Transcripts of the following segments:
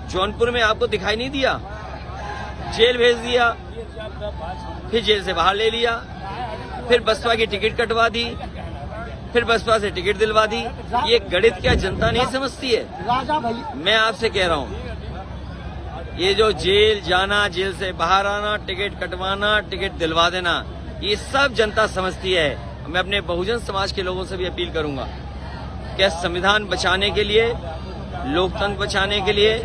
जौनपुर में आपको दिखाई नहीं दिया? जेल भेज दिया, फिर जेल से बाहर ले लिया, फिर बसपा की टिकट कटवा दी, फिर बसपा से टिकट दिलवा दी। ये गणित क्या जनता नहीं समझती है? मैं आपसे कह रहा हूँ, ये जो जेल जाना, जेल से बाहर आना, टिकट कटवाना, टिकट दिलवा देना, ये सब जनता समझती है। मैं अपने बहुजन समाज के लोगों से भी अपील करूंगा कि संविधान बचाने के लिए, लोकतंत्र बचाने के लिए,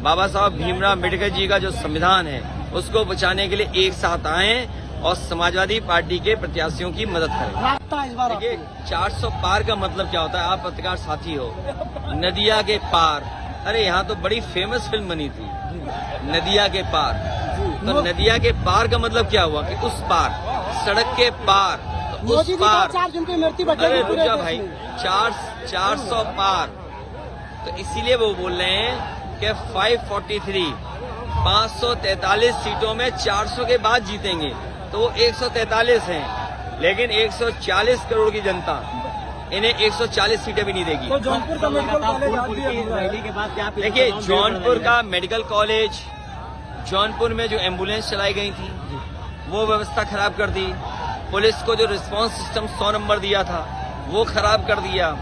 बाबा साहब भीमराव अम्बेडकर जी का जो संविधान है उसको बचाने के लिए एक साथ आएं और समाजवादी पार्टी के प्रत्याशियों की मदद करें। देखिए, 400 पार का मतलब क्या होता है? आप पत्रकार साथी हो, नदिया के पार। अरे यहाँ तो बड़ी फेमस फिल्म बनी थी, नदिया के पार। तो नदिया के पार का मतलब क्या हुआ? कि उस पार, सड़क के पार, तो उस पार। अरे रुक जा भाई, 400 पार। तो इसीलिए वो बोल रहे हैं कि 543 सीटों में 400 के बाद जीतेंगे, तो वो 143 हैं, लेकिन 140 करोड़ की जनता इन्हें 140 सीटें भी नहीं देगी। तो जौनपुर का मेडिकल कॉलेज रैली के बाद क्या? देखिए, जौनपुर का मेडिकल कॉलेज, जौनपुर में जो एम्बुलेंस चलाई गई थी वो व्यवस्था खराब कर दी। पुलिस को जो रिस्पांस सिस्टम 100 नंबर दिया था वो खराब कर दिया।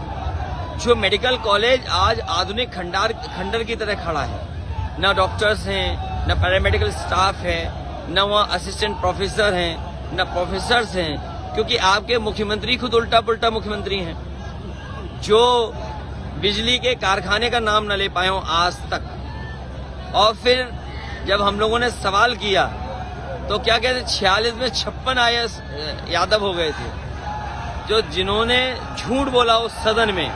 जो मेडिकल कॉलेज आज आधुनिक खंडर की तरह खड़ा है, न डॉक्टर्स हैं, न पैरामेडिकल स्टाफ है, न वहाँ असिस्टेंट प्रोफेसर हैं, न प्रोफेसर्स हैं, क्योंकि आपके मुख्यमंत्री खुद उल्टा पुल्टा मुख्यमंत्री हैं, जो बिजली के कारखाने का नाम न ले पाए हों आज तक। और फिर जब हम लोगों ने सवाल किया तो क्या कहते, 46 में 56 आईएएस यादव हो गए थे, जो जिन्होंने झूठ बोला उस सदन में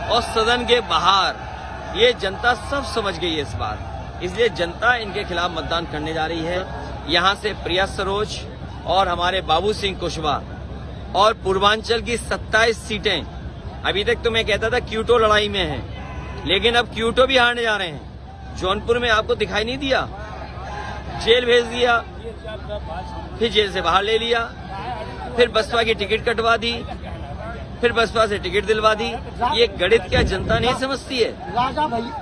और सदन के बाहर। ये जनता सब समझ गई है इस बार, इसलिए जनता इनके खिलाफ मतदान करने जा रही है। यहाँ से प्रिया सरोज और हमारे बाबू सिंह कुशवाहा और पूर्वांचल की 27 सीटें, अभी तक तो मैं कहता था क्यूटो लड़ाई में है, लेकिन अब क्यूटो भी हारने जा रहे हैं। जौनपुर में आपको दिखाई नहीं दिया? जेल भेज दिया, फिर जेल से बाहर ले लिया, फिर बसपा की टिकट कटवा दी, फिर बसपा से टिकट दिलवा दी। ये गणित क्या जनता नहीं समझती है?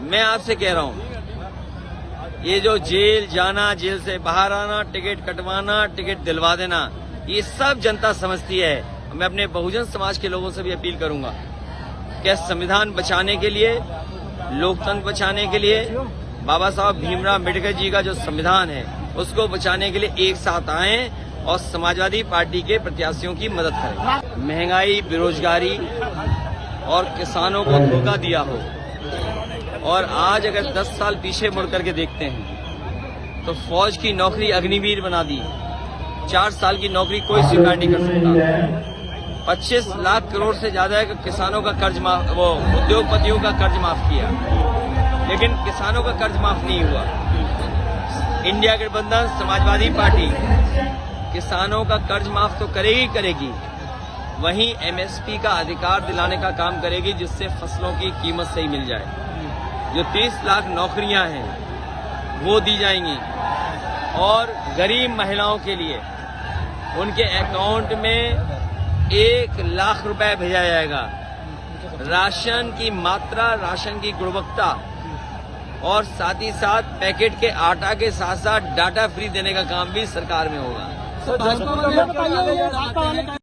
मैं आपसे कह रहा हूँ, ये जो जेल जाना, जेल से बाहर आना, टिकट कटवाना, टिकट दिलवा देना, ये सब जनता समझती है। मैं अपने बहुजन समाज के लोगों से भी अपील करूंगा कि संविधान बचाने के लिए, लोकतंत्र बचाने के लिए, बाबा साहब भीमराव अम्बेडकर जी का जो संविधान है उसको बचाने के लिए एक साथ आएं और समाजवादी पार्टी के प्रत्याशियों की मदद करें। महंगाई, बेरोजगारी और किसानों को धोखा दिया हो, और आज अगर 10 साल पीछे मुड़ करके देखते हैं तो फौज की नौकरी अग्निवीर बना दी, 4 साल की नौकरी कोई स्वीकार नहीं कर सकता। 25 लाख करोड़ से ज्यादा किसानों का कर्ज माफ, वो उद्योगपतियों का कर्ज माफ किया, लेकिन किसानों का कर्ज माफ नहीं हुआ। इंडिया गठबंधन समाजवादी पार्टी किसानों का कर्ज माफ तो करेगी, वहीं एमएसपी का अधिकार दिलाने का काम करेगी, जिससे फसलों की कीमत सही मिल जाए। जो 30 लाख नौकरियां हैं वो दी जाएंगी, और गरीब महिलाओं के लिए उनके अकाउंट में 1 लाख रुपए भेजा जाएगा। राशन की मात्रा, राशन की गुणवत्ता और साथ ही साथ पैकेट के आटा के साथ साथ डाटा फ्री देने का काम भी सरकार में होगा।